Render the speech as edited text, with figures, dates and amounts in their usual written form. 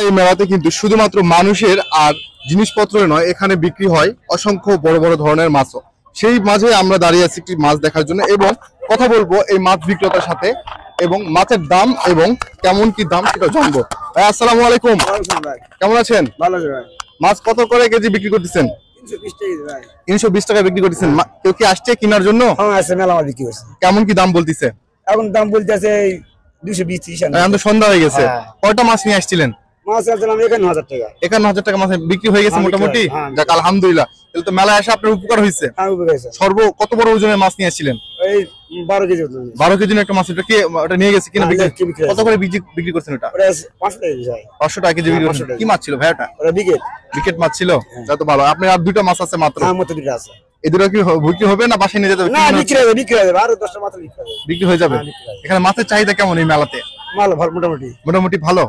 এই মেলাতে কিন্তু শুধুমাত্র মানুষের আর জিনিসপত্র নয়, এখানে বিক্রি হয় অসংখ্য বড় বড় ধরনের মাছও। সেই মাঝে আমরা দাঁড়িয়ে আছি একটি মাছ দেখার জন্য এবং কথা বলবো এই মাছ বিক্রেতার সাথে এবং মাছের দাম এবং কেমন কি দাম সেটা জানবো। ভাই আসসালামু আলাইকুম, কেমন আছেন? ভালো আছে ভাই। মাছ কত করে কেজি বিক্রি করতেছেন? 320 টাকা ভাই। 320 টাকা বিক্রি করতেছেন। কেউ কি আসছে কেনার জন্য? হ্যাঁ আছে, মেলা মাছ বিক্রি করছে। কেমন কি দাম বলতেছে? এখন দাম বলতেছে 220-30 টাকা। এখন তো সন্ধ্যা হয়ে গেছে। কয়টা মাছ নিয়ে আসছিলেন? মাছ আসলাম 51,000 টাকা। 51,000 টাকা মাছ বিক্রি হয়ে গেছে মোটামুটি। যাক আলহামদুলিল্লাহ, তাহলে তো মেলায় এসে আপনার উপকার হয়েছে। হ্যাঁ উপকার হয়েছে। সর্ব কত বড় ওজনের মাছ নিয়ে আসছিলেন? এই 12 কেজি ওজন। 12 কেজির একটা মাছ। ওটা নিয়ে গেছে কিনা কত করে বিক্রি করছেন? ওটা 500 টাকা ভাই। 500 টাকা কেজি বিক্রি করছেন। কি মাছ ছিল ভাই ওটা? ওটা বিকেট মাছ ছিল। তা তো ভালো। আপনার আর দুটো মাছ আছে মাত্র? হ্যাঁ মাত্র দুটো আছে। এই দুটো কি বিক্রি হবে না বাসায় নিয়ে যেতে হবে? না বিক্রি হবে আর 10টা মাত্র বিক্রি হয়ে যাবে। এখানে মাছের চাহিদা কেমন এই মেলাতে? ভালো মোটামুটি ভালো।